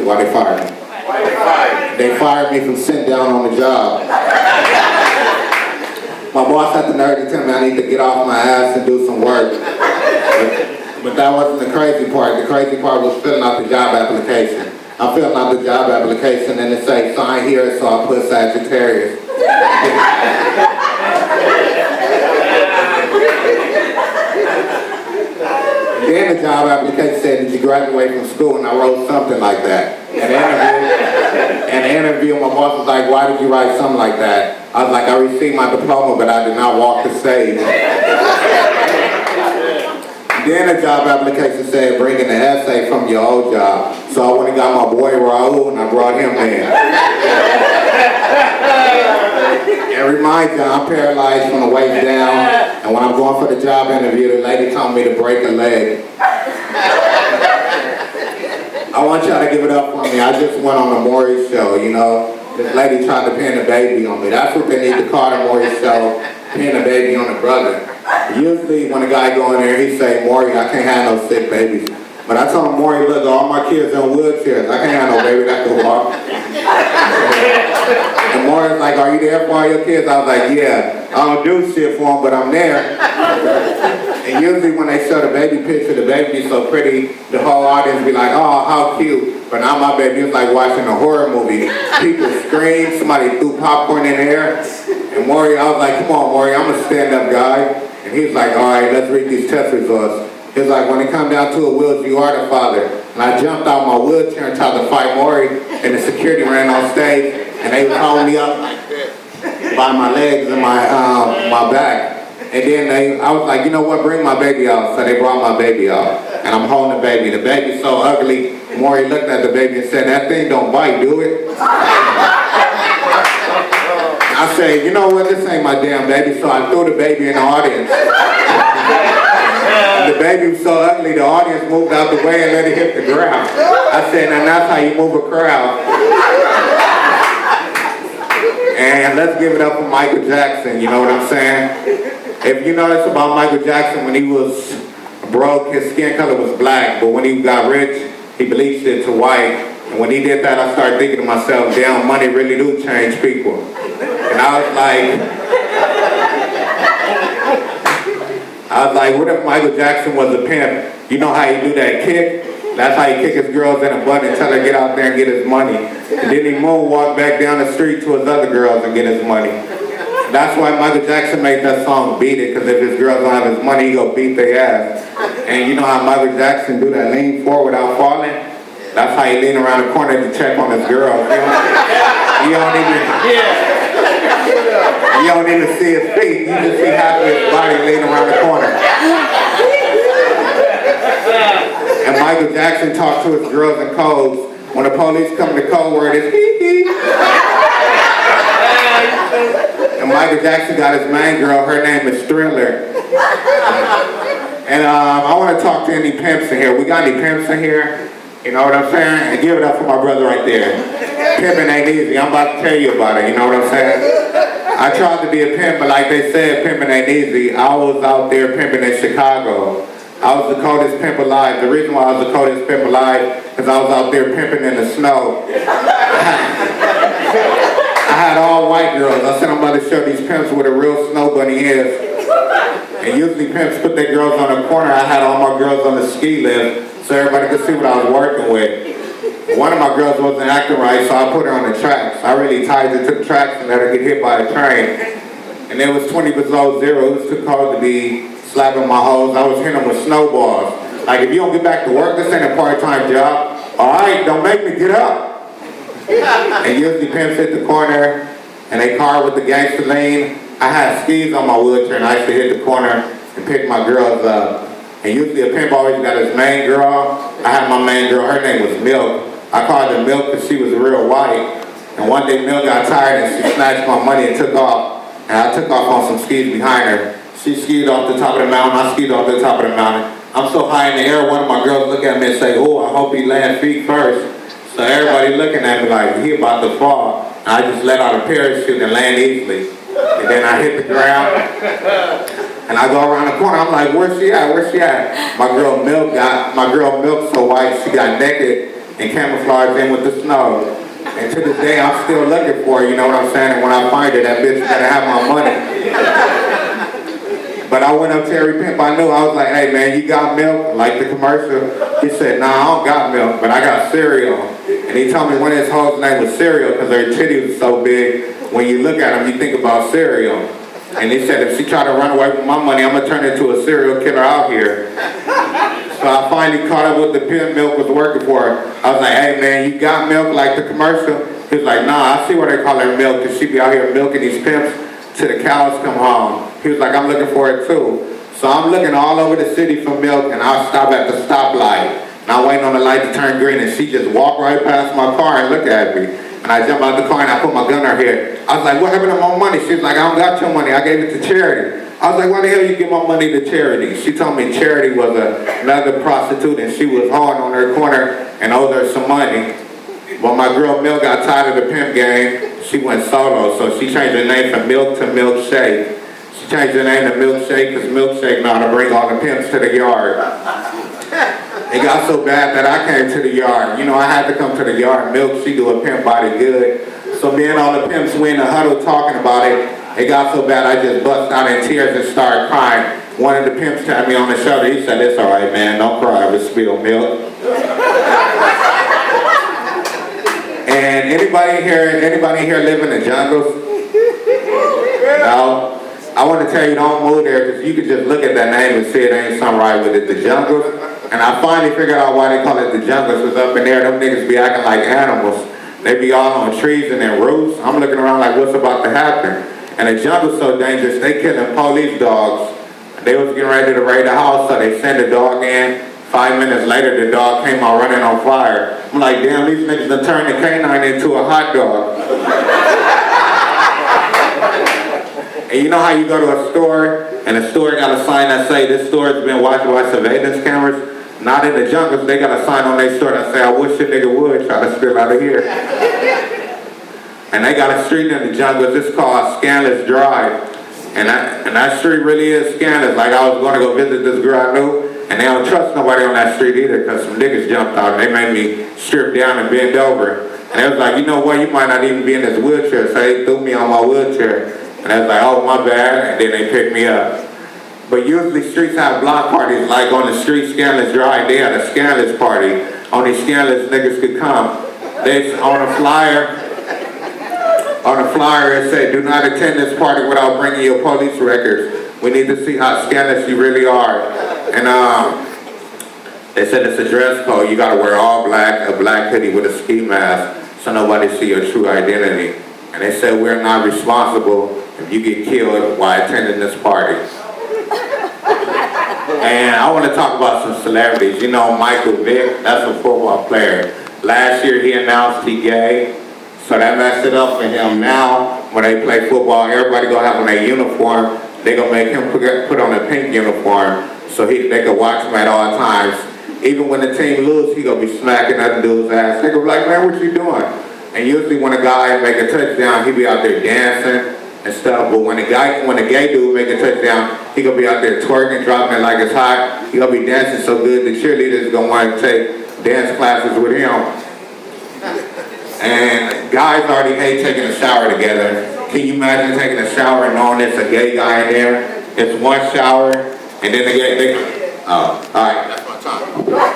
Why they fired me? They fired me from sitting down on the job. My boss had the nerve to tell me I need to get off my ass and do some work. But that wasn't the crazy part. The crazy part was filling out the job application. I'm filling out the job application and it say sign here, so I put Sagittarius. Then the job application said, did you graduate from school? And I wrote something like that. In the interview, my boss was like, why did you write something like that? I was like, I received my diploma, but I did not walk the stage. Then the job application said, bring in an essay from your old job. So I went and got my boy Raul and I brought him in. And remind you, I'm paralyzed from the waist down. And when I'm going for the job interview, the lady told me to break a leg. I want y'all to give it up for me. I just went on the Maury show, you know. This lady tried to pin a baby on me. That's what they need to call the Maury show, pin a baby on the brother. Usually when a guy go in there, he say, Maury, I can't have no sick babies. But I told him, Maury, look, all my kids are in wheelchairs. I can't have no baby that can walk. And Maury's like, are you there for all your kids? I was like, yeah. I don't do shit for them, but I'm there. And usually when they show the baby picture, the baby be so pretty, the whole audience be like, oh, how cute. But now my baby is like watching a horror movie. People scream, somebody threw popcorn in the air. And Maury, I was like, come on, Maury, I'm a stand-up guy. And he was like, all right, let's read these test results. He was like, when it come down to it, Wills, you are the father. And I jumped out my wheelchair and tried to fight Maury, and the security ran on stage, and they was holding me up by my legs and my back. And then I was like, you know what, bring my baby out. So they brought my baby out, and I'm holding the baby. The baby's so ugly, Maury looked at the baby and said, that thing don't bite, do it? I said, you know what, this ain't my damn baby, so I threw the baby in the audience. The baby was so ugly, the audience moved out the way and let it hit the ground. I said, now that's how you move a crowd. And let's give it up for Michael Jackson, you know what I'm saying? If you notice about Michael Jackson, when he was broke, his skin color was black, but when he got rich, he bleached it to white. And when he did that, I started thinking to myself, damn, money really do change people. And I was like, what if Michael Jackson was a pimp? You know how he do that kick? That's how he kick his girls in the butt and tell her to get out there and get his money. And then he moonwalk back down the street to his other girls and get his money. That's why Michael Jackson made that song, Beat It, because if his girls don't have his money, he go beat their ass. And you know how Michael Jackson do that lean forward without falling? That's how he lean around the corner to check on his girl. You don't even see his feet. You just see half of his body leaning around the corner. And Michael Jackson talked to his girls in codes. When the police come, the code word is hee hee. And Michael Jackson got his main girl. Her name is Thriller. And I want to talk to any pimps in here. We got any pimps in here? You know what I'm saying? And give it up for my brother right there. Pimping ain't easy. I'm about to tell you about it. You know what I'm saying? I tried to be a pimp, but like they said, pimping ain't easy. I was out there pimping in Chicago. I was the coldest pimp alive. The reason why I was the coldest pimp alive because I was out there pimping in the snow. I had all white girls. I said I'm about to show these pimps what a real snow bunny is. And usually pimps put their girls on the corner. I had all my girls on the ski lift so everybody could see what I was working with. One of my girls wasn't acting right, so I put her on the tracks. I really tied her to the tracks and let her get hit by a train. And it was 20 below zero. It was too cold to be slapping my hoes. I was hitting them with snowballs. Like, if you don't get back to work, this ain't a part-time job. All right, don't make me get up. And usually pimps hit the corner and they car with the gangster lean. I had skis on my wheelchair and I used to hit the corner and pick my girls up. And usually a pimp always got his main girl. I had my main girl, her name was Milk. I called her Milk because she was real white. And one day Milk got tired and she snatched my money and took off. And I took off on some skis behind her. She skied off the top of the mountain, I skied off the top of the mountain. I'm so high in the air, one of my girls look at me and say, oh, I hope he lands feet first. So everybody looking at me like, he about to fall. And I just let out a parachute and land easily. And then I hit the ground. And I go around the corner, I'm like, where's she at, where's she at? My girl Milk so white, she got naked. and camouflage in with the snow. And to this day, I'm still looking for her, you know what I'm saying? And when I find her, that bitch better have my money. But I went up to every pimp I knew. I was like, hey man, you got milk? Like the commercial. He said, nah, I don't got milk, but I got cereal. And he told me one of his hoes' name was Cereal because her titty was so big. When you look at them, you think about cereal. And he said, if she tried to run away with my money, I'm going to turn into a serial killer out here. So I finally caught up with the pimp Milk was working for her. I was like, hey man, you got milk like the commercial? He was like, nah, I see why they call her Milk, because she be out here milking these pimps till the cows come home. He was like, I'm looking for it too. So I'm looking all over the city for milk, and I'll stop at the stoplight. And I'm waiting on the light to turn green, and she just walked right past my car and look at me. And I jump out the car and I put my gun in her head. I was like, what happened to my money? She was like, I don't got your money. I gave it to charity. I was like, why the hell you give my money to charity? She told me charity was another prostitute and she was hard on her corner and owed her some money. When my girl Milk got tired of the pimp game, she went solo. So she changed her name from Milk to Milkshake. She changed her name to Milkshake because Milkshake know how to bring all the pimps to the yard. It got so bad that I came to the yard. You know, I had to come to the yard. Milk, she do a pimp body good. So me and all the pimps, we in the huddle talking about it. It got so bad I just bust out in tears and started crying. One of the pimps tapped me on the shoulder. He said, it's all right, man. Don't cry over spilled milk. And anybody here live in the jungles? No? I want to tell you, don't move there because you can just look at that name and see it ain't something right with it. The jungles. And I finally figured out why they call it the jungles, because up in there, them niggas be acting like animals. They be all on trees and in roofs. I'm looking around like, what's about to happen? And the jungle's so dangerous, they killing police dogs. They was getting ready to raid the house, so they sent the dog in. 5 minutes later, the dog came out running on fire. I'm like, damn, these niggas done turned the canine into a hot dog. And you know how you go to a store, and the store got a sign that say, this store has been watched by surveillance cameras? Not in the jungles, they got a sign on their store that say, I wish a nigga would try to spill out of here. And they got a street in the jungles, it's called Scanless Drive. And that street really is scandalous. Like I was going to go visit this girl I knew, and they don't trust nobody on that street either because some niggas jumped out and they made me strip down and bend over. And they was like, you know what, you might not even be in this wheelchair. So they threw me on my wheelchair. And I was like, oh, my bad. And then they picked me up. But usually streets have block parties. Like on the street Scandalous Drive, they had a Scandalous party. Only Scandalous niggas could come. They on a flyer. On the flyer, it said, do not attend this party without bringing your police records. We need to see how scandalous you really are. And they said it's a dress code. You gotta wear all black, a black hoodie with a ski mask, so nobody see your true identity. And they said we're not responsible if you get killed while attending this party. And I want to talk about some celebrities. You know Michael Vick, that's a football player. Last year he announced he gay. So that messed it up for him. Now, when they play football, everybody gonna have on their uniform. They gonna make him put on a pink uniform so they can watch him at all times. Even when the team lose, he gonna be smacking other dude's ass. They gonna be like, man, what you doing? And usually when a guy make a touchdown, he be out there dancing and stuff. But when a gay dude make a touchdown, he gonna be out there twerking, dropping it like it's hot. He gonna be dancing so good, the cheerleaders gonna want to take dance classes with him. And guys already hate taking a shower together. Can you imagine taking a shower and knowing there's a gay guy in there? It's one shower, and then they oh, all right, that's my time.